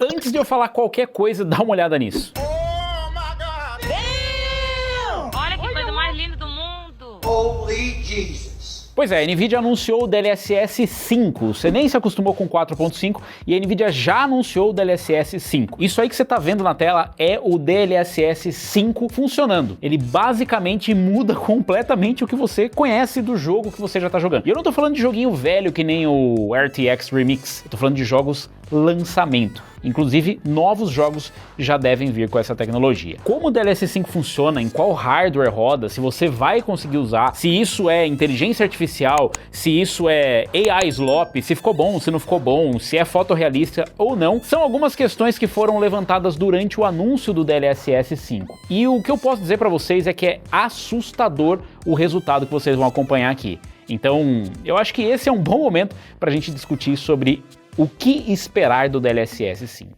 Antes de eu falar qualquer coisa, dá uma olhada nisso. Olha que coisa mais linda do mundo! Holy Jesus. Pois é, a NVIDIA anunciou o DLSS 5, você nem se acostumou com 4.5 e a NVIDIA já anunciou o DLSS 5. Isso aí que você tá vendo na tela é o DLSS 5 funcionando. Ele basicamente muda completamente o que você conhece do jogo que você já tá jogando. E eu não tô falando de joguinho velho que nem o RTX Remix, eu tô falando de jogos lançamento. Inclusive, novos jogos já devem vir com essa tecnologia. Como o DLSS 5 funciona, em qual hardware roda, se você vai conseguir usar, se isso é inteligência artificial, se isso é AI Slop, se ficou bom, se não ficou bom, se é fotorrealista ou não, são algumas questões que foram levantadas durante o anúncio do DLSS 5. E o que eu posso dizer para vocês é que é assustador o resultado que vocês vão acompanhar aqui. Então, eu acho que esse é um bom momento para a gente discutir sobre o que esperar do DLSS 5.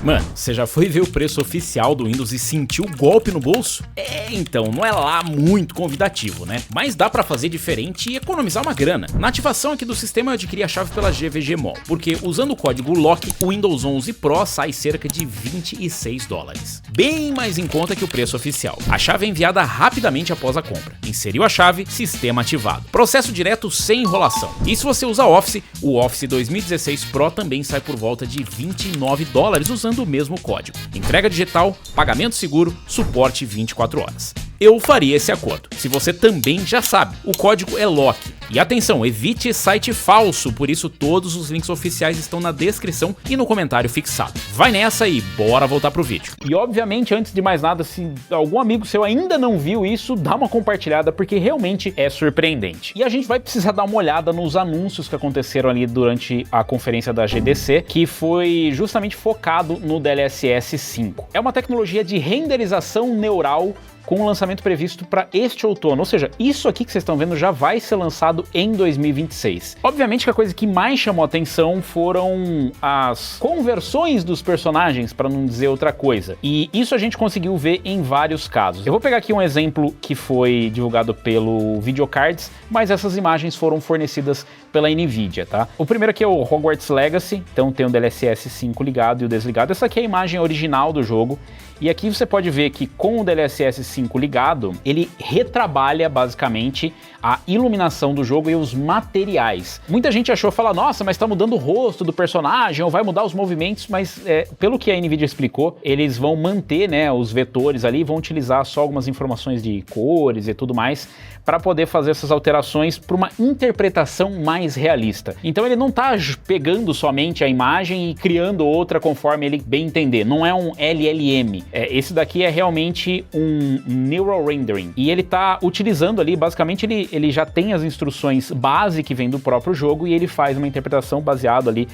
Mano, você já foi ver o preço oficial do Windows e sentiu o golpe no bolso? Então, não é lá muito convidativo, né? Mas dá pra fazer diferente e economizar uma grana. Na ativação aqui do sistema eu adquiri a chave pela GVG Mall, porque usando o código LOCK, o Windows 11 Pro sai cerca de $26. Bem mais em conta que o preço oficial. A chave é enviada rapidamente após a compra. Inseriu a chave, sistema ativado. Processo direto sem enrolação. E se você usa Office, o Office 2016 Pro também sai por volta de $29 usando o mesmo código. Entrega digital, pagamento seguro, suporte 24 horas. Eu faria esse acordo. Se você também já sabe, o código é LOCK. E atenção, evite site falso, por isso todos os links oficiais estão na descrição e no comentário fixado. Vai nessa e bora voltar pro vídeo. E obviamente, antes de mais nada, se algum amigo seu ainda não viu isso, dá uma compartilhada porque realmente é surpreendente. E a gente vai precisar dar uma olhada nos anúncios que aconteceram ali durante a conferência da GDC, que foi justamente focado no DLSS 5. É uma tecnologia de renderização neural com o lançamento previsto para este outono, ou seja, isso aqui que vocês estão vendo já vai ser lançado em 2026. Obviamente que a coisa que mais chamou atenção foram as conversões dos personagens, para não dizer outra coisa, e isso a gente conseguiu ver em vários casos. Eu vou pegar aqui um exemplo que foi divulgado pelo Videocards, mas essas imagens foram fornecidas pela NVIDIA, tá? O primeiro aqui é o Hogwarts Legacy, então tem o DLSS 5 ligado e o desligado. Essa aqui é a imagem original do jogo. E aqui você pode ver que com o DLSS 5 ligado, ele retrabalha basicamente a iluminação do jogo e os materiais. Muita gente achou, fala, nossa, mas tá mudando o rosto do personagem, ou vai mudar os movimentos, mas pelo que a NVIDIA explicou, eles vão manter, né, os vetores ali, vão utilizar só algumas informações de cores e tudo mais, para poder fazer essas alterações para uma interpretação mais realista. Então ele não tá pegando somente a imagem e criando outra conforme ele bem entender, não é um LLM. Esse daqui é realmente um Neural Rendering. E ele tá utilizando ali, basicamente ele já tem as instruções base que vem do próprio jogo e ele faz uma interpretação baseado ali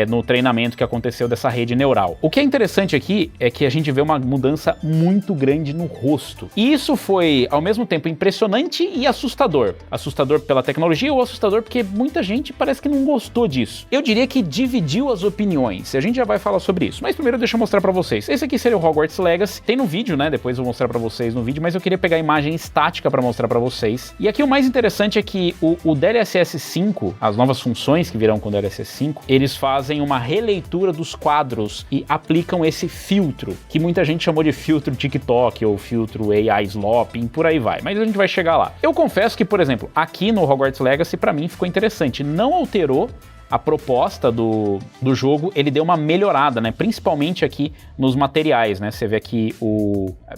no treinamento que aconteceu dessa rede neural. O que é interessante aqui é que a gente vê uma mudança muito grande no rosto. E isso foi, ao mesmo tempo, impressionante e assustador. Assustador pela tecnologia ou assustador porque muita gente parece que não gostou disso. Eu diria que dividiu as opiniões. A gente já vai falar sobre isso. Mas primeiro deixa eu mostrar pra vocês. Esse aqui seria o Hogwarts Legacy. Tem no vídeo, né? Depois eu vou mostrar pra vocês no vídeo, mas eu queria pegar a imagem estática pra mostrar pra vocês. E aqui o mais interessante é que o DLSS 5, as novas funções que virão com o DLSS 5, eles fazem uma releitura dos quadros e aplicam esse filtro, que muita gente chamou de filtro TikTok ou filtro AI Sloping, por aí vai. Mas a gente vai chegar lá. Eu confesso que, por exemplo, aqui no Hogwarts Legacy, pra mim ficou interessante. Não alterou a proposta do jogo, ele deu uma melhorada, né? Principalmente aqui nos materiais, né? Você vê aqui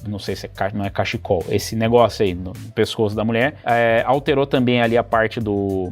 não sei se não é cachecol, esse negócio aí no pescoço da mulher, alterou também ali a parte do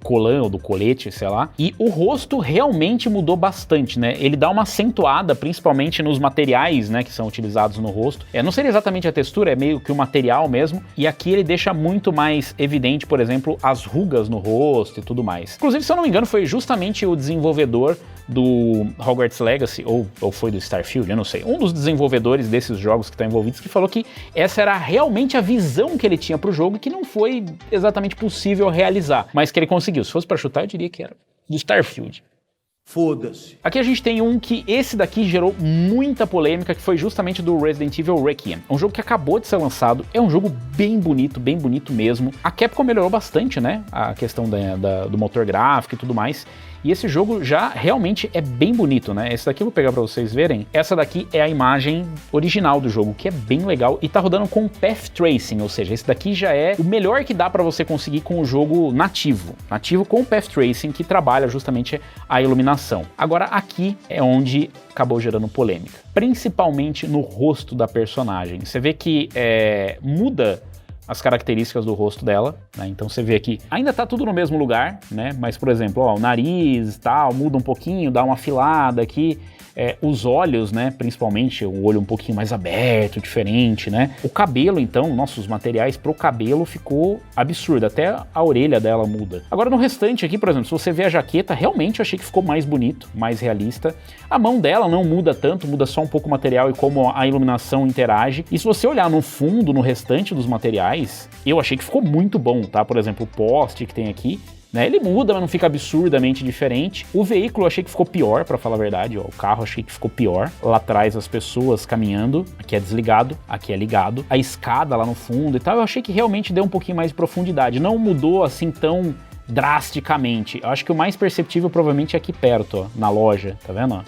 colã ou do colete, sei lá, e o rosto realmente mudou bastante, né? Ele dá uma acentuada, principalmente nos materiais, né, que são utilizados no rosto. Não seria exatamente a textura, é meio que o material mesmo, e aqui ele deixa muito mais evidente, por exemplo, as rugas no rosto e tudo mais. Inclusive, se eu não me engano, foi justamente o desenvolvedor do Hogwarts Legacy, ou foi do Starfield, eu não sei, um dos desenvolvedores desses jogos que estão envolvidos, que falou que essa era realmente a visão que ele tinha pro jogo e que não foi exatamente possível realizar, mas que ele conseguiu. Se fosse pra chutar, eu diria que era do Starfield. Foda-se. Aqui a gente tem um que esse daqui gerou muita polêmica, que foi justamente do Resident Evil Requiem. É um jogo que acabou de ser lançado, é um jogo bem bonito mesmo. A Capcom melhorou bastante, né, a questão do motor gráfico e tudo mais. E esse jogo já realmente é bem bonito, né? Esse daqui eu vou pegar pra vocês verem. Essa daqui é a imagem original do jogo, que é bem legal e tá rodando com Path Tracing, ou seja, esse daqui já é o melhor que dá pra você conseguir com o jogo nativo com Path Tracing, que trabalha justamente a iluminação. Agora aqui é onde acabou gerando polêmica, principalmente no rosto da personagem. Você vê que muda as características do rosto dela, né? Então você vê aqui, ainda tá tudo no mesmo lugar, né? Mas, por exemplo, ó, o nariz e tal, muda um pouquinho, dá uma afilada aqui. Os olhos, né, principalmente, o olho um pouquinho mais aberto, diferente, né? O cabelo, então, nossos materiais pro cabelo ficou absurdo, até a orelha dela muda. Agora no restante aqui, por exemplo, se você vê a jaqueta, realmente eu achei que ficou mais bonito, mais realista. A mão dela não muda tanto, muda só um pouco o material e como a iluminação interage. E se você olhar no fundo, no restante dos materiais, eu achei que ficou muito bom, tá? Por exemplo, o poste que tem aqui, né, ele muda, mas não fica absurdamente diferente. O veículo eu achei que ficou pior, pra falar a verdade, ó, o carro eu achei que ficou pior. Lá atrás as pessoas caminhando, aqui é desligado, aqui é ligado. A escada lá no fundo e tal, eu achei que realmente deu um pouquinho mais de profundidade. Não mudou assim tão drasticamente. Eu acho que o mais perceptível provavelmente é aqui perto, ó, na loja, tá vendo? Ó?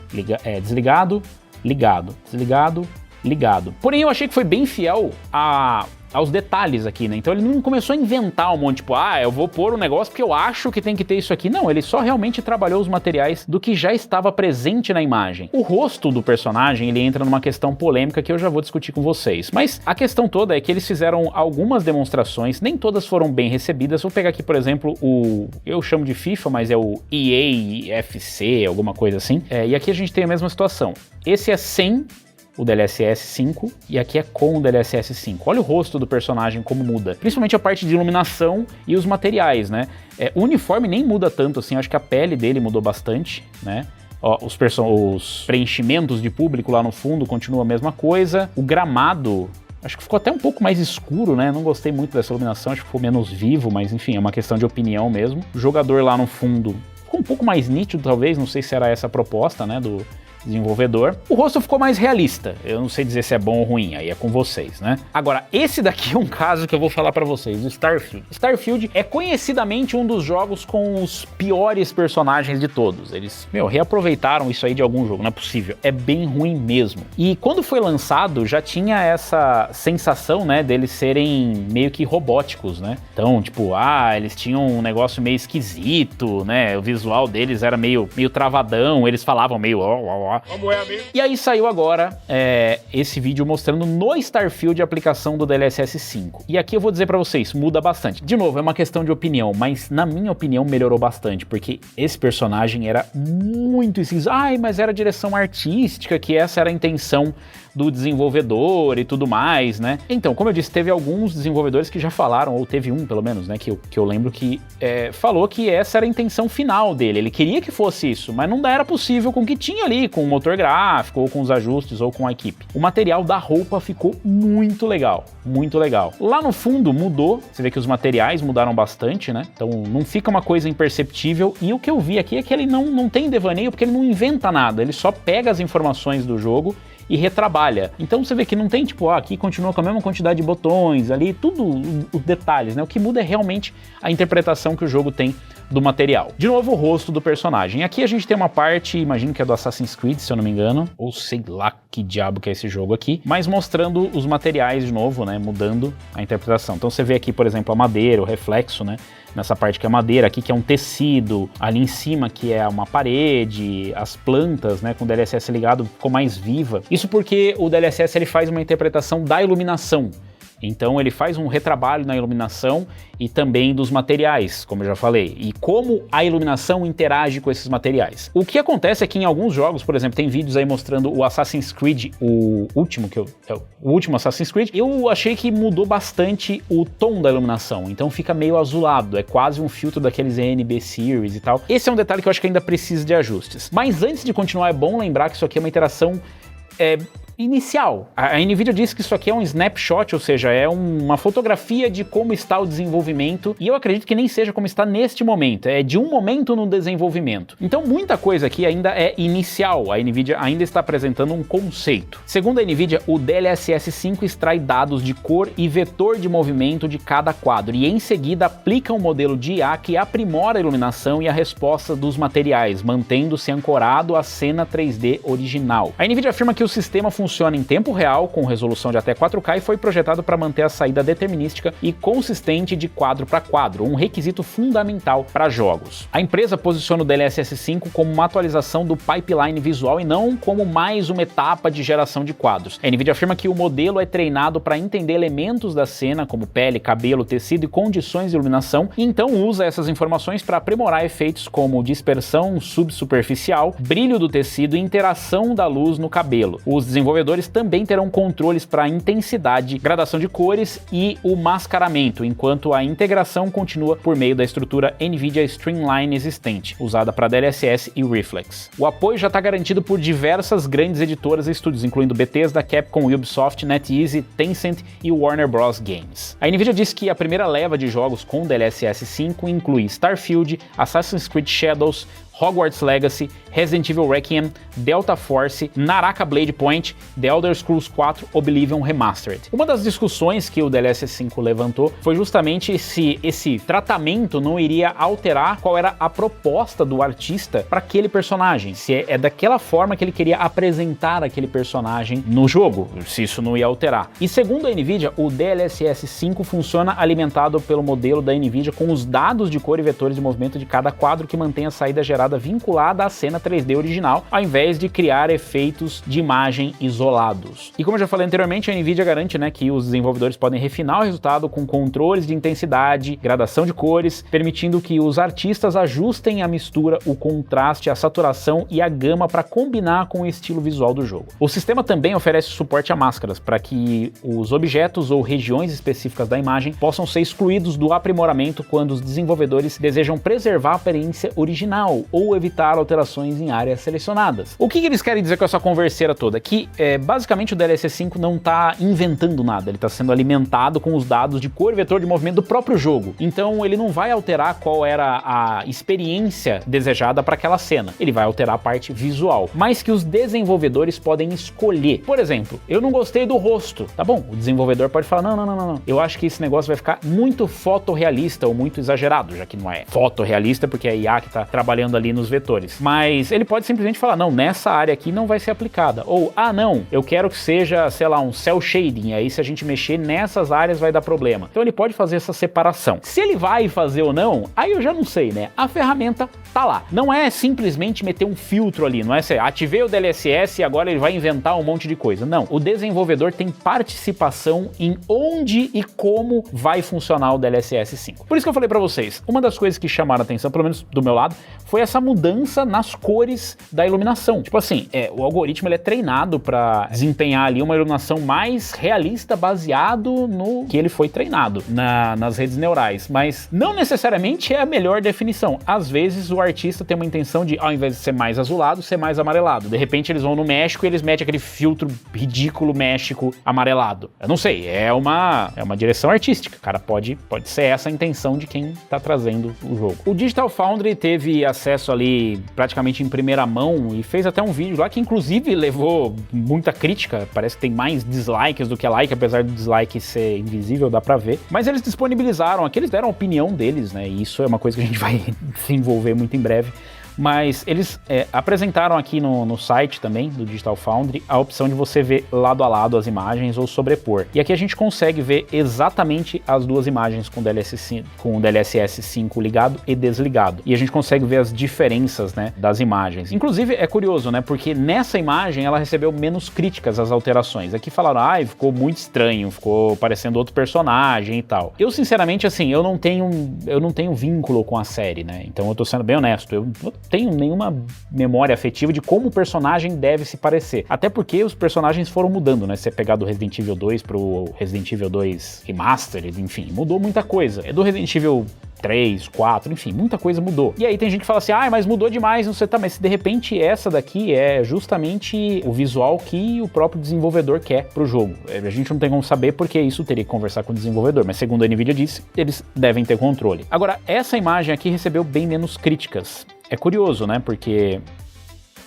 Desligado, ligado, desligado, ligado. Porém eu achei que foi bem fiel aos detalhes aqui, né? Então ele não começou a inventar um monte, tipo, eu vou pôr um negócio porque eu acho que tem que ter isso aqui. Não, ele só realmente trabalhou os materiais do que já estava presente na imagem. O rosto do personagem, ele entra numa questão polêmica que eu já vou discutir com vocês. Mas a questão toda é que eles fizeram algumas demonstrações, nem todas foram bem recebidas. Vou pegar aqui, por exemplo, eu chamo de FIFA, mas é o EA FC, alguma coisa assim. E aqui a gente tem a mesma situação. Esse é sem o DLSS 5 e aqui é com o DLSS 5. Olha o rosto do personagem como muda, principalmente a parte de iluminação e os materiais, né? O uniforme nem muda tanto assim, acho que a pele dele mudou bastante, né? Ó, os preenchimentos de público lá no fundo continua a mesma coisa. O gramado, acho que ficou até um pouco mais escuro, né? Não gostei muito dessa iluminação, acho que ficou menos vivo, mas enfim, é uma questão de opinião mesmo. O jogador lá no fundo ficou um pouco mais nítido, talvez, não sei se era essa a proposta, né, do desenvolvedor. O rosto ficou mais realista. Eu não sei dizer se é bom ou ruim, aí é com vocês, né? Agora, esse daqui é um caso que eu vou falar pra vocês, o Starfield. Starfield é conhecidamente um dos jogos com os piores personagens de todos. Eles, reaproveitaram isso aí de algum jogo, não é possível. É bem ruim mesmo. E quando foi lançado, já tinha essa sensação, né, deles serem meio que robóticos, né? Então, tipo, eles tinham um negócio meio esquisito, né? O visual deles era meio travadão, eles falavam meio Vamos amigo. E aí saiu agora esse vídeo mostrando no Starfield a aplicação do DLSS 5. E aqui eu vou dizer pra vocês, muda bastante. De novo, é uma questão de opinião, mas na minha opinião melhorou bastante, porque esse personagem era muito esquisito. Mas era a direção artística, que essa era a intenção do desenvolvedor e tudo mais, né? Então, como eu disse, teve alguns desenvolvedores que já falaram, ou teve um pelo menos, né, que eu lembro que falou que essa era a intenção final dele. Ele queria que fosse isso, mas não era possível com o que tinha ali, com o motor gráfico, ou com os ajustes, ou com a equipe. O material da roupa ficou muito legal, muito legal. Lá no fundo mudou, você vê que os materiais mudaram bastante, né? Então não fica uma coisa imperceptível, e o que eu vi aqui é que ele não tem devaneio, porque ele não inventa nada, ele só pega as informações do jogo e retrabalha. Então você vê que não tem tipo, aqui continua com a mesma quantidade de botões, ali, tudo os detalhes, né? O que muda é realmente a interpretação que o jogo tem do material. De novo, o rosto do personagem. Aqui a gente tem uma parte, imagino que é do Assassin's Creed, se eu não me engano, ou sei lá que diabo que é esse jogo aqui, mas mostrando os materiais de novo, né? Mudando a interpretação. Então você vê aqui, por exemplo, a madeira, o reflexo, né? Nessa parte que é madeira, aqui que é um tecido, ali em cima que é uma parede, as plantas, né, com o DLSS ligado ficou mais viva. Isso porque o DLSS ele faz uma interpretação da iluminação. Então ele faz um retrabalho na iluminação e também dos materiais, como eu já falei, e como a iluminação interage com esses materiais. O que acontece é que em alguns jogos, por exemplo, tem vídeos aí mostrando o Assassin's Creed, o último Assassin's Creed, eu achei que mudou bastante o tom da iluminação, então fica meio azulado, é quase um filtro daqueles NB Series e tal. Esse é um detalhe que eu acho que ainda precisa de ajustes. Mas antes de continuar, é bom lembrar que isso aqui é uma interação inicial. A NVIDIA disse que isso aqui é um snapshot, ou seja, é uma fotografia de como está o desenvolvimento, e eu acredito que nem seja como está neste momento, é de um momento no desenvolvimento. Então muita coisa aqui ainda é inicial, a NVIDIA ainda está apresentando um conceito. Segundo a NVIDIA, o DLSS 5 extrai dados de cor e vetor de movimento de cada quadro, e em seguida aplica um modelo de IA que aprimora a iluminação e a resposta dos materiais, mantendo-se ancorado à cena 3D original. A NVIDIA afirma que o sistema funciona em tempo real, com resolução de até 4K, e foi projetado para manter a saída determinística e consistente de quadro para quadro, um requisito fundamental para jogos. A empresa posiciona o DLSS 5 como uma atualização do pipeline visual e não como mais uma etapa de geração de quadros. A NVIDIA afirma que o modelo é treinado para entender elementos da cena, como pele, cabelo, tecido e condições de iluminação, e então usa essas informações para aprimorar efeitos como dispersão subsuperficial, brilho do tecido e interação da luz no cabelo. Os desenvolvedores também terão controles para intensidade, gradação de cores e o mascaramento, enquanto a integração continua por meio da estrutura NVIDIA Streamline existente, usada para DLSS e Reflex. O apoio já está garantido por diversas grandes editoras e estúdios, incluindo Bethesda, Capcom, Ubisoft, NetEase, Tencent e Warner Bros. Games. A NVIDIA disse que a primeira leva de jogos com DLSS 5 inclui Starfield, Assassin's Creed Shadows, Hogwarts Legacy, Resident Evil Requiem, Delta Force, Naraka Blade Point, The Elder Scrolls 4 Oblivion Remastered. Uma das discussões que o DLSS 5 levantou foi justamente se esse tratamento não iria alterar qual era a proposta do artista para aquele personagem, se é daquela forma que ele queria apresentar aquele personagem no jogo, se isso não ia alterar. E segundo a NVIDIA, o DLSS 5 funciona alimentado pelo modelo da NVIDIA com os dados de cor e vetores de movimento de cada quadro, que mantém a saída gerada vinculada à cena 3D original, ao invés de criar efeitos de imagem isolados. E como eu já falei anteriormente, a NVIDIA garante, que os desenvolvedores podem refinar o resultado com controles de intensidade, gradação de cores, permitindo que os artistas ajustem a mistura, o contraste, a saturação e a gama para combinar com o estilo visual do jogo. O sistema também oferece suporte a máscaras, para que os objetos ou regiões específicas da imagem possam ser excluídos do aprimoramento quando os desenvolvedores desejam preservar a aparência original ou evitar alterações em áreas selecionadas. O que eles querem dizer com essa converseira toda? Que basicamente o DLSS 5 não está inventando nada, ele está sendo alimentado com os dados de cor e vetor de movimento do próprio jogo. Então ele não vai alterar qual era a experiência desejada para aquela cena, ele vai alterar a parte visual, mas que os desenvolvedores podem escolher. Por exemplo, eu não gostei do rosto, tá bom, o desenvolvedor pode falar, não, eu acho que esse negócio vai ficar muito fotorrealista ou muito exagerado, já que não é fotorrealista porque é a IA que está trabalhando ali nos vetores, mas ele pode simplesmente falar, não, nessa área aqui não vai ser aplicada, ou, não, eu quero que seja, sei lá, um cel shading, aí se a gente mexer nessas áreas vai dar problema. Então ele pode fazer essa separação. Se ele vai fazer ou não, aí eu já não sei, a ferramenta tá lá. Não é simplesmente meter um filtro ali, não é ativei o DLSS e agora ele vai inventar um monte de coisa. Não, o desenvolvedor tem participação em onde e como vai funcionar o DLSS 5. Por isso que eu falei pra vocês, uma das coisas que chamaram a atenção, pelo menos do meu lado, foi essa mudança nas cores da iluminação. Tipo assim, o algoritmo ele é treinado para desempenhar ali uma iluminação mais realista baseado no que ele foi treinado nas redes neurais, mas não necessariamente é a melhor definição. Às vezes o artista tem uma intenção de, ao invés de ser mais azulado, ser mais amarelado. De repente eles vão no México e eles metem aquele filtro ridículo México amarelado. Eu não sei, é uma direção artística. Cara, pode ser essa a intenção de quem tá trazendo o jogo. O Digital Foundry teve acesso ali praticamente em primeira mão e fez até um vídeo lá que inclusive levou muita crítica, parece que tem mais dislikes do que like, apesar do dislike ser invisível, dá pra ver, mas eles disponibilizaram aqui, eles deram a opinião deles, e isso é uma coisa que a gente vai se envolver muito em breve. Mas eles apresentaram aqui no site também, do Digital Foundry, a opção de você ver lado a lado as imagens ou sobrepor. E aqui a gente consegue ver exatamente as duas imagens com o DLSS 5 ligado e desligado. E a gente consegue ver as diferenças, das imagens. Inclusive, é curioso, porque nessa imagem ela recebeu menos críticas às alterações. Aqui falaram, ficou muito estranho, ficou parecendo outro personagem e tal. Eu, sinceramente, eu não tenho vínculo com a série, Então eu tô sendo bem honesto, eu não tenho nenhuma memória afetiva de como o personagem deve se parecer. Até porque os personagens foram mudando, Se você pegar do Resident Evil 2 pro Resident Evil 2 Remastered, enfim, mudou muita coisa. Do Resident Evil 3, 4, enfim, muita coisa mudou. E aí tem gente que fala assim, mas mudou demais, não sei, tá, mas de repente essa daqui é justamente o visual que o próprio desenvolvedor quer pro jogo. A gente não tem como saber porque isso teria que conversar com o desenvolvedor, mas segundo a Nvidia disse, eles devem ter controle. Agora, essa imagem aqui recebeu bem menos críticas. É curioso, né, porque...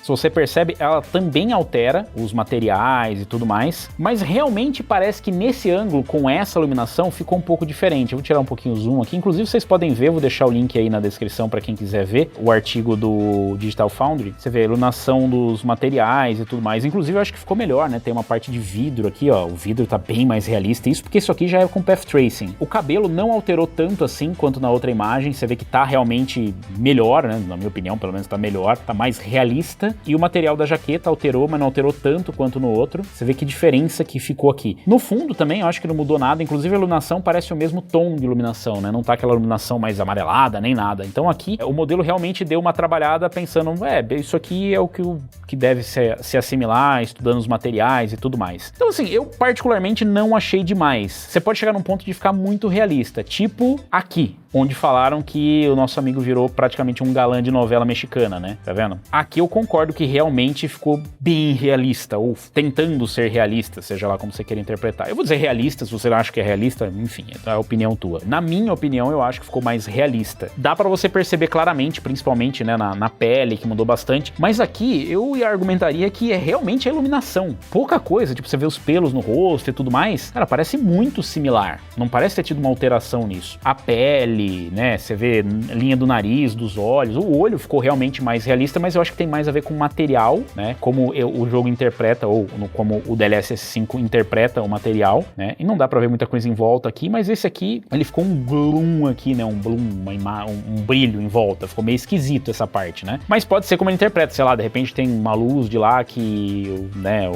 se você percebe, ela também altera os materiais e tudo mais, mas realmente parece que nesse ângulo, com essa iluminação, ficou um pouco diferente. Eu vou tirar um pouquinho o zoom aqui, inclusive vocês podem ver, vou deixar o link aí na descrição para quem quiser ver, o artigo do Digital Foundry. Você vê a iluminação dos materiais e tudo mais, inclusive eu acho que ficou melhor, né? Tem uma parte de vidro aqui, ó, o vidro tá bem mais realista, isso porque isso aqui já é com Path Tracing. O cabelo não alterou tanto assim quanto na outra imagem, você vê que tá realmente melhor, né? Na minha opinião, pelo menos tá melhor, tá mais realista. E o material da jaqueta alterou, mas não alterou tanto quanto no outro. Você vê que diferença que ficou aqui. No fundo também, eu acho que não mudou nada. Inclusive a iluminação parece o mesmo tom de iluminação, né? Não tá aquela iluminação mais amarelada, nem nada. Então aqui, o modelo realmente deu uma trabalhada pensando, isso aqui é o que deve se assimilar, estudando os materiais e tudo mais. Então assim, eu particularmente não achei demais. Você pode chegar num ponto de ficar muito realista, tipo aqui, onde falaram que o nosso amigo virou praticamente um galã de novela mexicana, né? Tá vendo? Aqui eu concordo que realmente ficou bem realista, ou tentando ser realista, seja lá como você queira interpretar. Eu vou dizer realista, se você não acha que é realista, enfim, é a opinião tua. Na minha opinião, eu acho que ficou mais realista. Dá pra você perceber claramente, principalmente, né, na pele, que mudou bastante, mas aqui eu argumentaria que é realmente a iluminação. Pouca coisa, tipo, você vê os pelos no rosto e tudo mais, cara, parece muito similar. Não parece ter tido uma alteração nisso. A pele, né, você vê linha do nariz, dos olhos, o olho ficou realmente mais realista, mas eu acho que tem mais a ver com material, né, como o jogo interpreta, ou como o DLSS 5 interpreta o material, né, e não dá pra ver muita coisa em volta aqui, mas esse aqui, ele ficou um gloom aqui, né, um bloom, um brilho em volta, ficou meio esquisito essa parte, né, mas pode ser como ele interpreta, sei lá, de repente tem uma luz de lá que, né,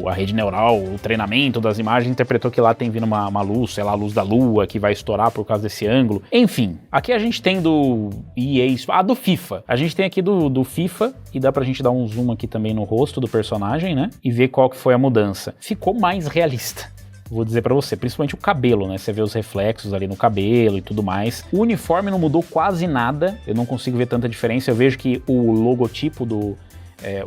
a rede neural, o treinamento das imagens interpretou que lá tem vindo uma luz, sei lá, a luz da lua que vai estourar por causa desse ângulo, enfim, aqui a gente tem do EA, do FIFA, a gente tem aqui do FIFA, e dá pra gente dar um zoom aqui também no rosto do personagem, né, e ver qual que foi a mudança. Ficou mais realista. Vou dizer pra você, principalmente o cabelo, né? Você vê os reflexos ali no cabelo e tudo mais. O uniforme não mudou quase nada, eu não consigo ver tanta diferença. Eu vejo que o logotipo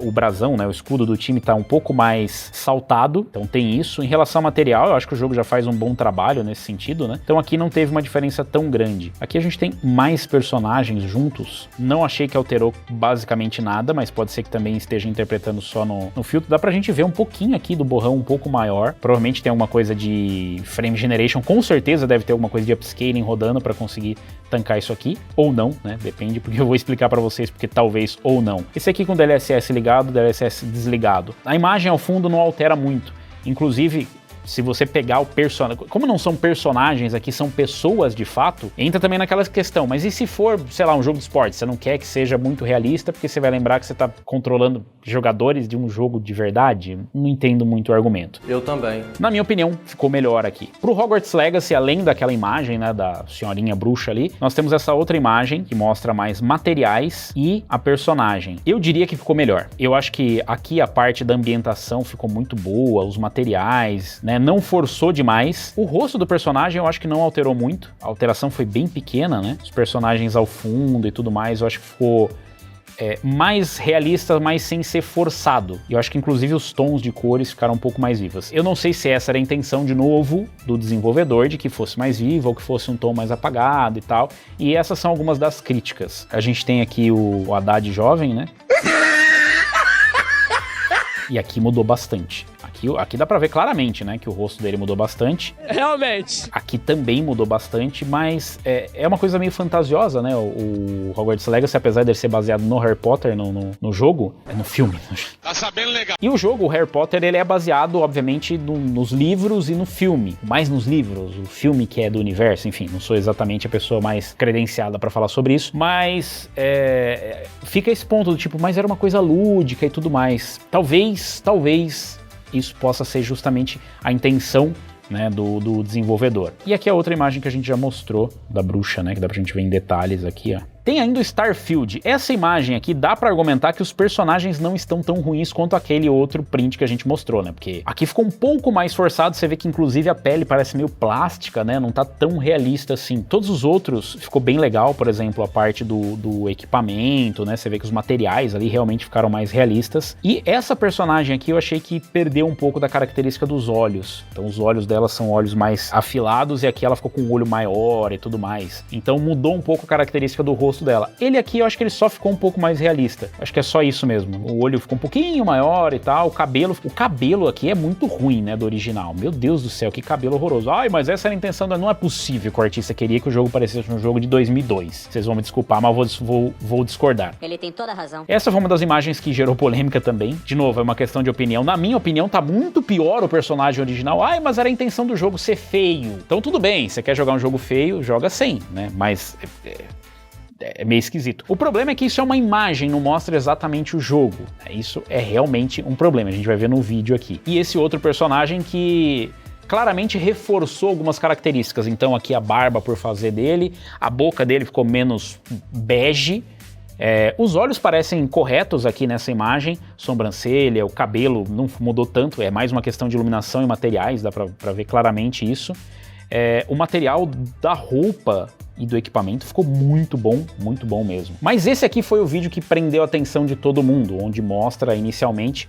o brasão, né, o escudo do time tá um pouco mais saltado, então tem isso. Em relação ao material, eu acho que o jogo já faz um bom trabalho nesse sentido, né? Então aqui não teve uma diferença tão grande. Aqui a gente tem mais personagens juntos. Não achei que alterou basicamente nada, mas pode ser que também esteja interpretando só no filtro. Dá pra gente ver um pouquinho aqui do borrão um pouco maior. Provavelmente tem alguma coisa de frame generation, com certeza deve ter alguma coisa de upscaling rodando pra conseguir tancar isso aqui, ou não, né? Depende, porque eu vou explicar pra vocês porque talvez ou não. Esse aqui com DLSS ligado, DLSS desligado. A imagem ao fundo não altera muito. Inclusive, se você pegar o personagem... Como não são personagens aqui, são pessoas de fato, entra também naquela questão, mas e se for, sei lá, um jogo de esporte? Você não quer que seja muito realista, porque você vai lembrar que você tá controlando jogadores de um jogo de verdade? Não entendo muito o argumento. Eu também. Na minha opinião, ficou melhor aqui. Pro Hogwarts Legacy, além daquela imagem, né, da senhorinha bruxa ali, nós temos essa outra imagem que mostra mais materiais e a personagem. Eu diria que ficou melhor. Eu acho que aqui a parte da ambientação ficou muito boa, os materiais, né, não forçou demais. O rosto do personagem eu acho que não alterou muito. A alteração foi bem pequena, né? Os personagens ao fundo e tudo mais, eu acho que ficou mais realista, mas sem ser forçado. Eu acho que inclusive os tons de cores ficaram um pouco mais vivos. Eu não sei se essa era a intenção de novo do desenvolvedor, de que fosse mais vivo ou que fosse um tom mais apagado e tal. E essas são algumas das críticas. A gente tem aqui o Haddad jovem, né? E aqui mudou bastante. Aqui dá pra ver claramente, né, que o rosto dele mudou bastante. Realmente. Aqui também mudou bastante, mas é uma coisa meio fantasiosa, né, o Hogwarts Legacy, apesar de ele ser baseado no Harry Potter, no jogo, no filme. Tá sabendo legal. E o jogo, o Harry Potter, ele é baseado, obviamente, nos livros e no filme. Mais nos livros, o filme que é do universo, enfim, não sou exatamente a pessoa mais credenciada pra falar sobre isso, mas fica esse ponto do tipo, mas era uma coisa lúdica e tudo mais. Talvez isso possa ser justamente a intenção, né, do desenvolvedor. E aqui a outra imagem que a gente já mostrou da bruxa, né, que dá pra gente ver em detalhes aqui, ó. Tem ainda o Starfield. Essa imagem aqui dá pra argumentar que os personagens não estão tão ruins quanto aquele outro print que a gente mostrou, né? Porque aqui ficou um pouco mais forçado, você vê que inclusive a pele parece meio plástica, né? Não tá tão realista assim. Todos os outros ficou bem legal, por exemplo, a parte do equipamento, né? Você vê que os materiais ali realmente ficaram mais realistas. E essa personagem aqui eu achei que perdeu um pouco da característica dos olhos. Então os olhos dela são olhos mais afilados e aqui ela ficou com o olho maior e tudo mais. Então mudou um pouco a característica do rosto dela. Ele aqui eu acho que ele só ficou um pouco mais realista. Acho que é só isso mesmo. O olho ficou um pouquinho maior e tal. O cabelo aqui é muito ruim, né, do original. Meu Deus do céu, que cabelo horroroso. Ai, mas essa era a intenção, não é possível que o artista queria que o jogo parecesse um jogo de 2002. Vocês vão me desculpar, mas vou discordar. Ele tem toda a razão. Essa foi uma das imagens que gerou polêmica também. De novo, é uma questão de opinião. Na minha opinião, tá muito pior o personagem original. Ai, mas era a intenção do jogo ser feio. Então tudo bem, você quer jogar um jogo feio, joga sem, né? Mas é meio esquisito. O problema é que isso é uma imagem, não mostra exatamente o jogo. Isso é realmente um problema, a gente vai ver no vídeo aqui. E esse outro personagem que claramente reforçou algumas características. Então aqui a barba por fazer dele, a boca dele ficou menos bege, os olhos parecem corretos aqui nessa imagem, sobrancelha, o cabelo não mudou tanto, é mais uma questão de iluminação e materiais, dá pra ver claramente isso. O material da roupa e do equipamento ficou muito bom mesmo. Mas esse aqui foi o vídeo que prendeu a atenção de todo mundo, onde mostra inicialmente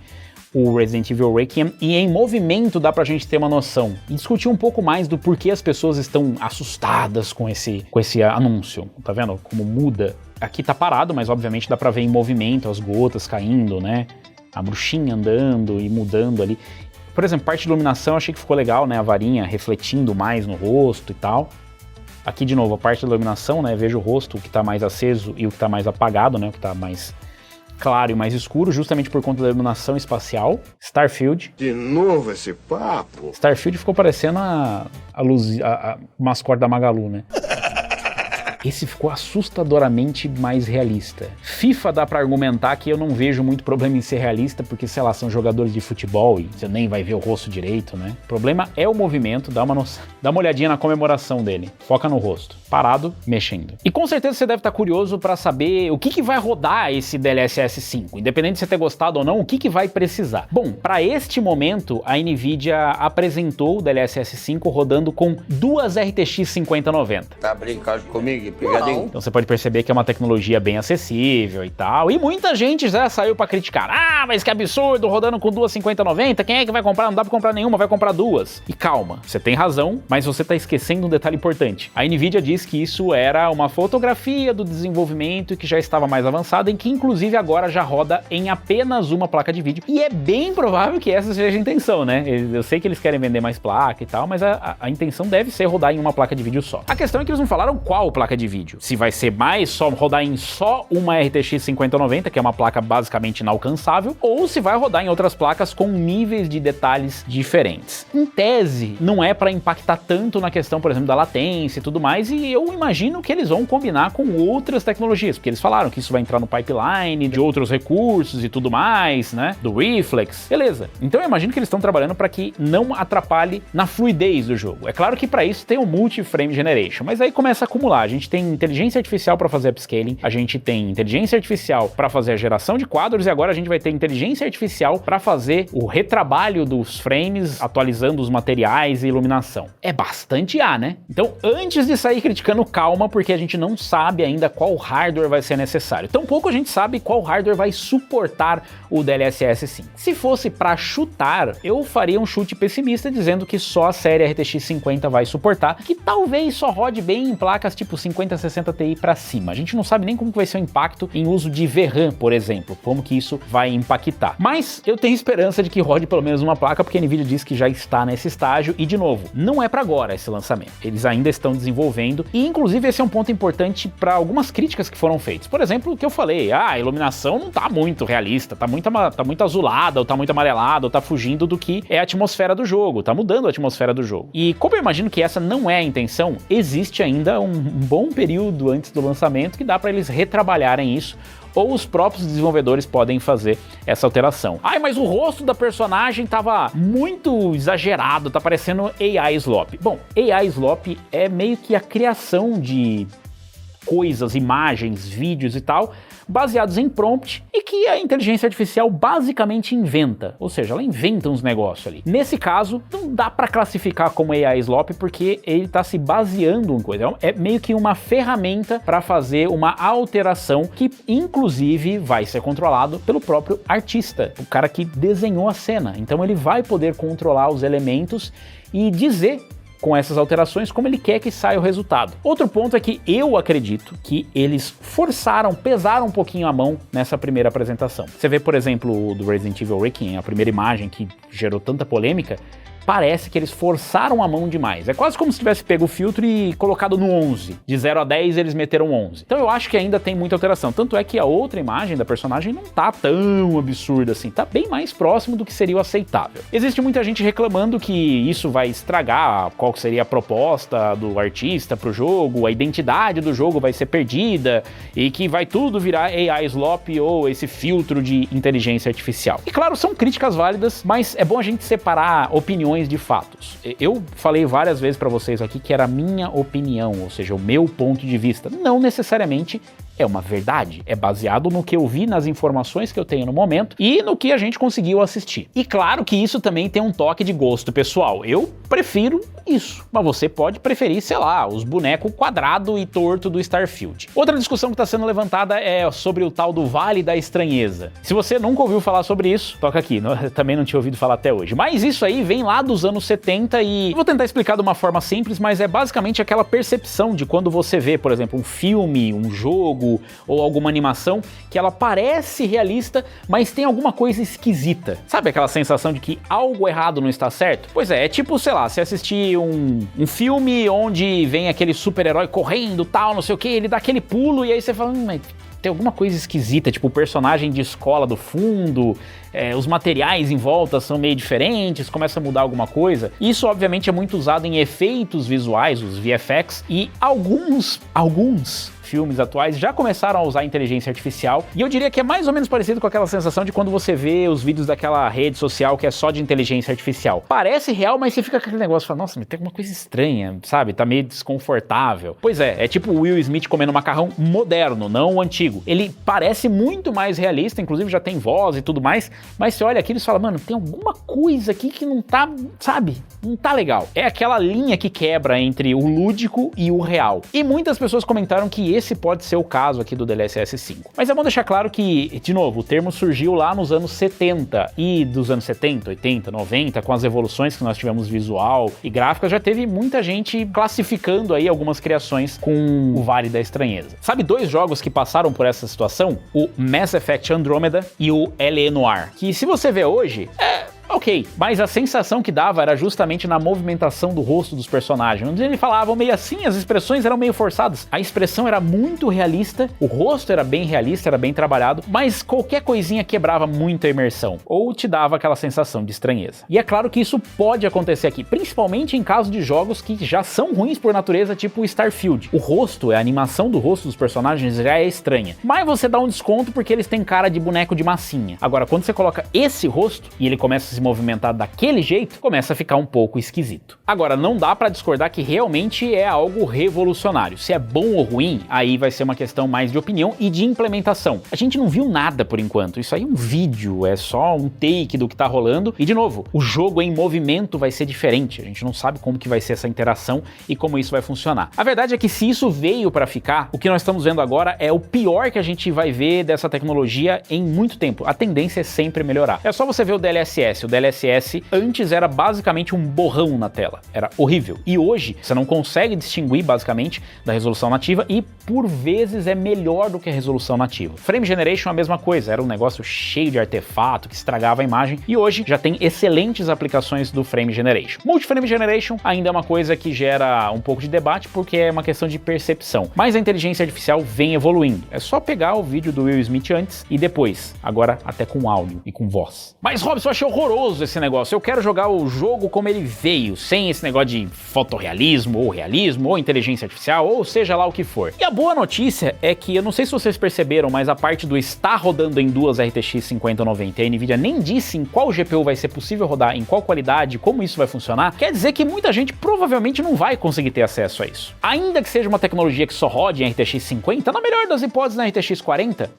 o Resident Evil Requiem, e em movimento dá pra gente ter uma noção e discutir um pouco mais do porquê as pessoas estão assustadas com esse anúncio. Tá vendo como muda? Aqui tá parado, mas obviamente dá pra ver em movimento as gotas caindo, né? A bruxinha andando e mudando ali. Por exemplo, parte de iluminação eu achei que ficou legal, né? A varinha refletindo mais no rosto e tal. Aqui de novo a parte da iluminação, né? Vejo o rosto, o que tá mais aceso e o que tá mais apagado, né? O que tá mais claro e mais escuro, justamente por conta da iluminação espacial. Starfield. De novo esse papo? Starfield ficou parecendo a mascote da Magalu, né? Esse ficou assustadoramente mais realista. FIFA dá pra argumentar que eu não vejo muito problema em ser realista, porque, sei lá, são jogadores de futebol e você nem vai ver o rosto direito, né? O problema é o movimento, dá uma olhadinha na comemoração dele. Foca no rosto. Parado, mexendo. E com certeza você deve estar curioso pra saber o que vai rodar esse DLSS 5. Independente de você ter gostado ou não, o que vai precisar. Bom, pra este momento, a NVIDIA apresentou o DLSS 5 rodando com duas RTX 5090. Tá brincando comigo? Pegadinho. Então você pode perceber que é uma tecnologia bem acessível e tal. E muita gente já saiu pra criticar. Ah, mas que absurdo, rodando com duas 5090, quem é que vai comprar? Não dá pra comprar nenhuma, vai comprar duas. E calma, você tem razão, mas você tá esquecendo um detalhe importante. A NVIDIA diz que isso era uma fotografia do desenvolvimento e que já estava mais avançada, em que inclusive agora já roda em apenas uma placa de vídeo. E é bem provável que essa seja a intenção, né? Eu sei que eles querem vender mais placa e tal, mas a intenção deve ser rodar em uma placa de vídeo só. A questão é que eles não falaram qual placa de vídeo. Se vai ser rodar em só uma RTX 5090, que é uma placa basicamente inalcançável, ou se vai rodar em outras placas com níveis de detalhes diferentes. Em tese, não é para impactar tanto na questão, por exemplo, da latência e tudo mais, e eu imagino que eles vão combinar com outras tecnologias, porque eles falaram que isso vai entrar no pipeline de outros recursos e tudo mais, né? Do Reflex. Beleza. Então eu imagino que eles estão trabalhando para que não atrapalhe na fluidez do jogo. É claro que para isso tem o Multi-Frame Generation, mas aí começa a acumular. A gente tem inteligência artificial para fazer upscaling, a gente tem inteligência artificial para fazer a geração de quadros e agora a gente vai ter inteligência artificial para fazer o retrabalho dos frames, atualizando os materiais e iluminação. É bastante né? Então, antes de sair criticando, calma, porque a gente não sabe ainda qual hardware vai ser necessário. Tampouco a gente sabe qual hardware vai suportar o DLSS 5. Se fosse para chutar, eu faria um chute pessimista dizendo que só a série RTX 50 vai suportar, que talvez só rode bem em placas tipo 5060 Ti para cima. A gente não sabe nem como vai ser o impacto em uso de VRAM, por exemplo, como que isso vai impactar. Mas eu tenho esperança de que rode pelo menos uma placa, porque a NVIDIA diz que já está nesse estágio e, de novo, não é para agora esse lançamento. Eles ainda estão desenvolvendo e, inclusive, esse é um ponto importante para algumas críticas que foram feitas. Por exemplo, o que eu falei, a iluminação não tá muito realista, tá muito azulada, ou tá muito amarelada, ou tá fugindo do que é a atmosfera do jogo, tá mudando a atmosfera do jogo. E como eu imagino que essa não é a intenção, existe ainda um bom período antes do lançamento que dá para eles retrabalharem isso, ou os próprios desenvolvedores podem fazer essa alteração. Ai, mas o rosto da personagem tava muito exagerado, tá parecendo AI Slop. Bom, AI Slop é meio que a criação de coisas, imagens, vídeos e tal, baseados em prompt e que a inteligência artificial basicamente inventa, ou seja, ela inventa uns negócios ali. Nesse caso, não dá para classificar como AI Slop porque ele está se baseando em coisa, é meio que uma ferramenta para fazer uma alteração que inclusive vai ser controlado pelo próprio artista, o cara que desenhou a cena. Então ele vai poder controlar os elementos e dizer com essas alterações como ele quer que saia o resultado. Outro ponto é que eu acredito que eles pesaram um pouquinho a mão nessa primeira apresentação. Você vê, por exemplo, o do Resident Evil Requiem, a primeira imagem que gerou tanta polêmica, parece que eles forçaram a mão demais. É quase como se tivesse pego o filtro e colocado no 11. De 0 a 10 eles meteram 11. Então eu acho que ainda tem muita alteração. Tanto é que a outra imagem da personagem não tá tão absurda assim. Tá bem mais próximo do que seria o aceitável. Existe muita gente reclamando que isso vai estragar qual seria a proposta do artista pro jogo, a identidade do jogo vai ser perdida e que vai tudo virar AI Slop ou esse filtro de inteligência artificial. E claro, são críticas válidas, mas é bom a gente separar opiniões de fatos. Eu falei várias vezes para vocês aqui que era a minha opinião, ou seja, o meu ponto de vista. Não necessariamente é uma verdade, é baseado no que eu vi, nas informações que eu tenho no momento e no que a gente conseguiu assistir. E claro que isso também tem um toque de gosto pessoal. Eu prefiro isso, mas você pode preferir, sei lá, os bonecos quadrado e torto do Starfield. Outra discussão que está sendo levantada é sobre o tal do Vale da Estranheza. Se você nunca ouviu falar sobre isso, toca aqui, também não tinha ouvido falar até hoje. Mas isso aí vem lá dos anos 70 e vou tentar explicar de uma forma simples, mas é basicamente aquela percepção de quando você vê, por exemplo, um filme, um jogo ou alguma animação que ela parece realista, mas tem alguma coisa esquisita. Sabe aquela sensação de que algo errado não está certo? Pois é tipo, sei lá, você assistir um filme onde vem aquele super-herói correndo, tal, não sei o que, ele dá aquele pulo e aí você fala, mas tem alguma coisa esquisita, tipo o personagem de escola do fundo, os materiais em volta são meio diferentes, começa a mudar alguma coisa. Isso obviamente é muito usado em efeitos visuais, os VFX, e alguns filmes atuais já começaram a usar inteligência artificial, e eu diria que é mais ou menos parecido com aquela sensação de quando você vê os vídeos daquela rede social que é só de inteligência artificial. Parece real, mas você fica com aquele negócio, fala, nossa, mas tem alguma coisa estranha, sabe? Tá meio desconfortável. Pois é tipo o Will Smith comendo macarrão moderno, não o antigo. Ele parece muito mais realista, inclusive já tem voz e tudo mais, mas você olha aquilo e fala, mano, tem alguma coisa aqui que não tá, sabe? Não tá legal. É aquela linha que quebra entre o lúdico e o real. E muitas pessoas comentaram que esse pode ser o caso aqui do DLSS 5. Mas é bom deixar claro que, de novo, o termo surgiu lá nos anos 70 e dos anos 70, 80, 90, com as evoluções que nós tivemos visual e gráfica, já teve muita gente classificando aí algumas criações com o Vale da Estranheza. Sabe dois jogos que passaram por essa situação? O Mass Effect Andromeda e o L.A. Noire, que se você vê hoje, ok, mas a sensação que dava era justamente na movimentação do rosto dos personagens, onde eles falavam meio assim, as expressões eram meio forçadas, a expressão era muito realista, o rosto era bem realista, era bem trabalhado, mas qualquer coisinha quebrava muito a imersão, ou te dava aquela sensação de estranheza. E é claro que isso pode acontecer aqui, principalmente em caso de jogos que já são ruins por natureza, tipo o Starfield. O rosto, a animação do rosto dos personagens já é estranha, mas você dá um desconto porque eles têm cara de boneco de massinha. Agora, quando você coloca esse rosto e ele começa a se movimentar daquele jeito, começa a ficar um pouco esquisito. Agora, não dá pra discordar que realmente é algo revolucionário. Se é bom ou ruim, aí vai ser uma questão mais de opinião e de implementação. A gente não viu nada por enquanto, isso aí é um vídeo, é só um take do que tá rolando, e de novo, o jogo em movimento vai ser diferente, a gente não sabe como que vai ser essa interação e como isso vai funcionar. A verdade é que se isso veio pra ficar, o que nós estamos vendo agora é o pior que a gente vai ver dessa tecnologia em muito tempo. A tendência é sempre melhorar. É só você ver o DLSS. O DLSS antes era basicamente um borrão na tela, era horrível. E hoje você não consegue distinguir basicamente da resolução nativa e por vezes é melhor do que a resolução nativa. Frame Generation é a mesma coisa, era um negócio cheio de artefato que estragava a imagem e hoje já tem excelentes aplicações do Frame Generation. Multiframe Generation ainda é uma coisa que gera um pouco de debate porque é uma questão de percepção, mas a inteligência artificial vem evoluindo. É só pegar o vídeo do Will Smith antes e depois, agora até com áudio e com voz. Mas Robson, eu achei horroroso poderoso esse negócio, eu quero jogar o jogo como ele veio, sem esse negócio de fotorrealismo, ou realismo, ou inteligência artificial, ou seja lá o que for. E a boa notícia é que, eu não sei se vocês perceberam, mas a parte do está rodando em duas RTX 5090, a Nvidia nem disse em qual GPU vai ser possível rodar, em qual qualidade, como isso vai funcionar, quer dizer que muita gente provavelmente não vai conseguir ter acesso a isso. Ainda que seja uma tecnologia que só rode em RTX 50, na melhor das hipóteses na RTX 40,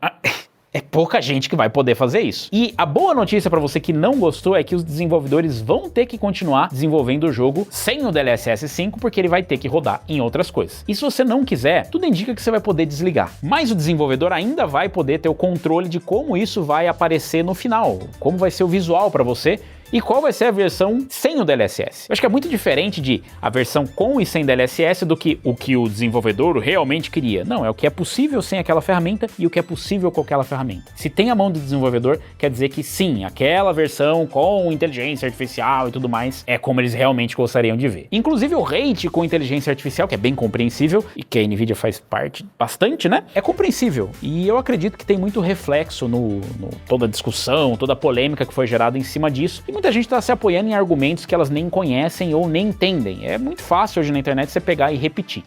é pouca gente que vai poder fazer isso. E a boa notícia pra você que não gostou é que os desenvolvedores vão ter que continuar desenvolvendo o jogo sem o DLSS 5, porque ele vai ter que rodar em outras coisas. E se você não quiser, tudo indica que você vai poder desligar. Mas o desenvolvedor ainda vai poder ter o controle de como isso vai aparecer no final, como vai ser o visual pra você, e qual vai ser a versão sem o DLSS. Eu acho que é muito diferente de a versão com e sem DLSS do que o desenvolvedor realmente queria. Não, é o que é possível sem aquela ferramenta e o que é possível com aquela ferramenta. Se tem a mão do desenvolvedor, quer dizer que sim, aquela versão com inteligência artificial e tudo mais é como eles realmente gostariam de ver. Inclusive o hate com inteligência artificial, que é bem compreensível e que a Nvidia faz parte bastante, né? É compreensível. E eu acredito que tem muito reflexo no toda a discussão, toda a polêmica que foi gerada em cima disso. E muita gente está se apoiando em argumentos que elas nem conhecem ou nem entendem. É muito fácil hoje na internet você pegar e repetir.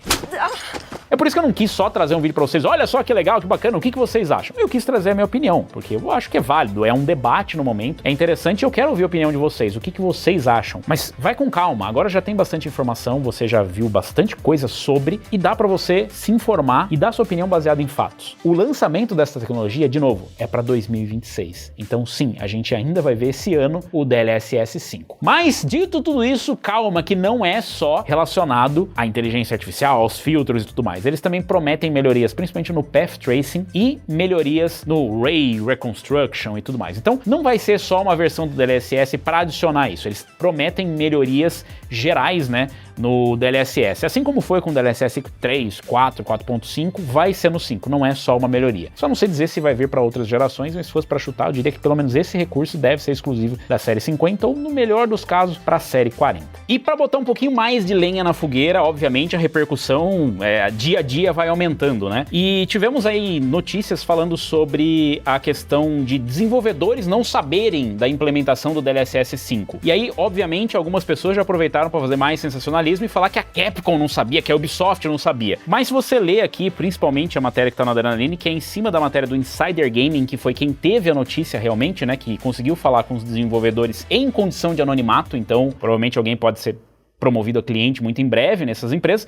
É por isso que eu não quis só trazer um vídeo pra vocês, olha só que legal, que bacana, o que vocês acham? Eu quis trazer a minha opinião, porque eu acho que é válido, é um debate no momento, é interessante e eu quero ouvir a opinião de vocês, o que vocês acham. Mas vai com calma, agora já tem bastante informação, você já viu bastante coisa sobre, e dá pra você se informar e dar sua opinião baseada em fatos. O lançamento dessa tecnologia, de novo, é pra 2026. Então sim, a gente ainda vai ver esse ano o DLSS 5. Mas, dito tudo isso, calma, que não é só relacionado à inteligência artificial, aos filtros e tudo mais. Eles também prometem melhorias, principalmente no Path Tracing e melhorias no Ray Reconstruction e tudo mais. Então, não vai ser só uma versão do DLSS para adicionar isso. Eles prometem melhorias gerais, né, no DLSS. Assim como foi com o DLSS 3, 4, 4.5, vai ser no 5, não é só uma melhoria. Só não sei dizer se vai vir para outras gerações, mas se fosse para chutar, eu diria que pelo menos esse recurso deve ser exclusivo da série 50 ou, no melhor dos casos, para a série 40. E para botar um pouquinho mais de lenha na fogueira, obviamente a repercussão dia a dia vai aumentando, né? E tivemos aí notícias falando sobre a questão de desenvolvedores não saberem da implementação do DLSS 5. E aí, obviamente, algumas pessoas já aproveitaram para fazer mais sensacionalismo e falar que a Capcom não sabia, que a Ubisoft não sabia. Mas se você lê aqui, principalmente a matéria que tá na Adrenaline, que é em cima da matéria do Insider Gaming, que foi quem teve a notícia realmente, né, que conseguiu falar com os desenvolvedores em condição de anonimato, então provavelmente alguém pode ser promovido a cliente muito em breve nessas empresas,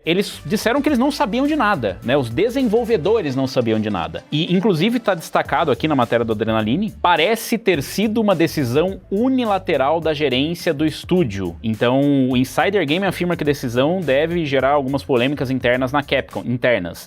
eles disseram que eles não sabiam de nada, né? Os desenvolvedores não sabiam de nada. E, inclusive, está destacado aqui na matéria do Adrenaline, parece ter sido uma decisão unilateral da gerência do estúdio. Então, o Insider Game afirma que a decisão deve gerar algumas polêmicas internas na Capcom,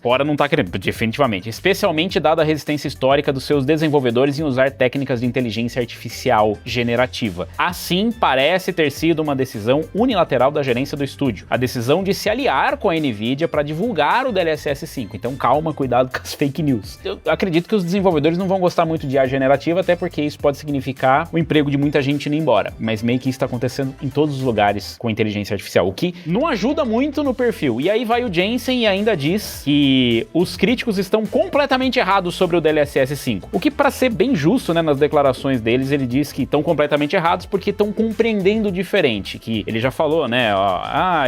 fora não tá querendo, definitivamente, especialmente dada a resistência histórica dos seus desenvolvedores em usar técnicas de inteligência artificial generativa. Assim, parece ter sido uma decisão unilateral da gerência do estúdio. A decisão de se aliar com a Nvidia para divulgar o DLSS 5. Então calma, cuidado com as fake news. Eu acredito que os desenvolvedores não vão gostar muito de IA generativa, até porque isso pode significar o emprego de muita gente indo embora. Mas meio que isso está acontecendo em todos os lugares com inteligência artificial, o que não ajuda muito no perfil. E aí vai o Jensen e ainda diz que os críticos estão completamente errados sobre o DLSS 5. O que, para ser bem justo, né, nas declarações deles, ele diz que estão completamente errados porque estão compreendendo diferente, que ele já falou, né?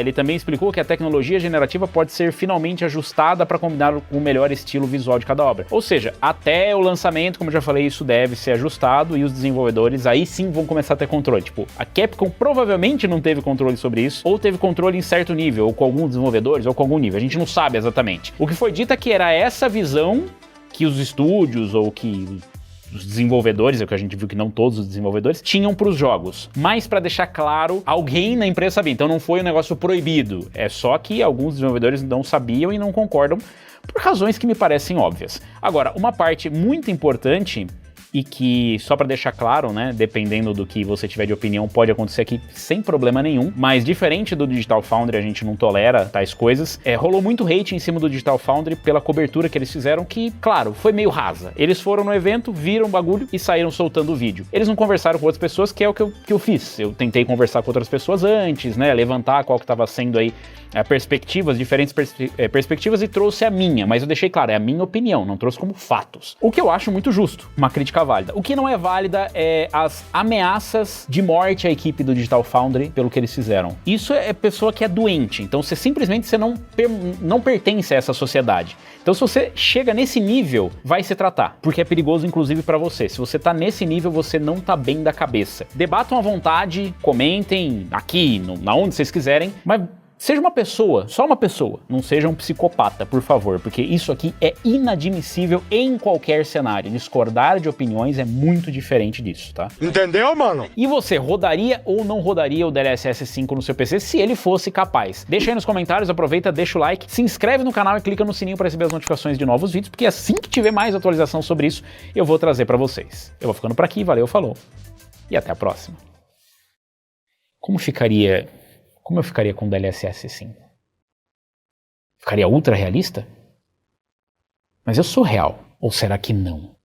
Ele também explicou que a tecnologia generativa pode ser finalmente ajustada para combinar com o melhor estilo visual de cada obra. Ou seja, até o lançamento, como eu já falei, isso deve ser ajustado e os desenvolvedores aí sim vão começar a ter controle. Tipo, a Capcom provavelmente não teve controle sobre isso, ou teve controle em certo nível, ou com alguns desenvolvedores, ou com algum nível. A gente não sabe exatamente. O que foi dito é que era essa visão que os estúdios, ou que os desenvolvedores, é o que a gente viu que não todos os desenvolvedores, tinham para os jogos. Mas para deixar claro, alguém na empresa sabia, então não foi um negócio proibido. É só que alguns desenvolvedores não sabiam e não concordam por razões que me parecem óbvias. Agora, uma parte muito importante e que, só para deixar claro, né, dependendo do que você tiver de opinião, pode acontecer aqui sem problema nenhum, mas diferente do Digital Foundry, a gente não tolera tais coisas, rolou muito hate em cima do Digital Foundry pela cobertura que eles fizeram, que, claro, foi meio rasa. Eles foram no evento, viram o bagulho e saíram soltando o vídeo. Eles não conversaram com outras pessoas, que é o que eu fiz. Eu tentei conversar com outras pessoas antes, né, levantar qual que estava sendo aí perspectivas, diferentes perspectivas, e trouxe a minha, mas eu deixei claro, é a minha opinião, não trouxe como fatos. O que eu acho muito justo. Uma crítica ficar válida. O que não é válida é as ameaças de morte à equipe do Digital Foundry pelo que eles fizeram. Isso é pessoa que é doente, então você não pertence a essa sociedade. Então se você chega nesse nível, vai se tratar, porque é perigoso inclusive pra você. Se você tá nesse nível, você não tá bem da cabeça. Debatam à vontade, comentem aqui, na onde vocês quiserem, mas seja uma pessoa, só uma pessoa, não seja um psicopata, por favor, porque isso aqui é inadmissível em qualquer cenário. Discordar de opiniões é muito diferente disso, tá? Entendeu, mano? E você rodaria ou não rodaria o DLSS 5 no seu PC se ele fosse capaz? Deixa aí nos comentários, aproveita, deixa o like, se inscreve no canal e clica no sininho para receber as notificações de novos vídeos, porque assim que tiver mais atualização sobre isso, eu vou trazer para vocês. Eu vou ficando por aqui, valeu, falou, e até a próxima. Como eu ficaria com o DLSS 5? Ficaria ultra realista? Mas eu sou real, ou será que não?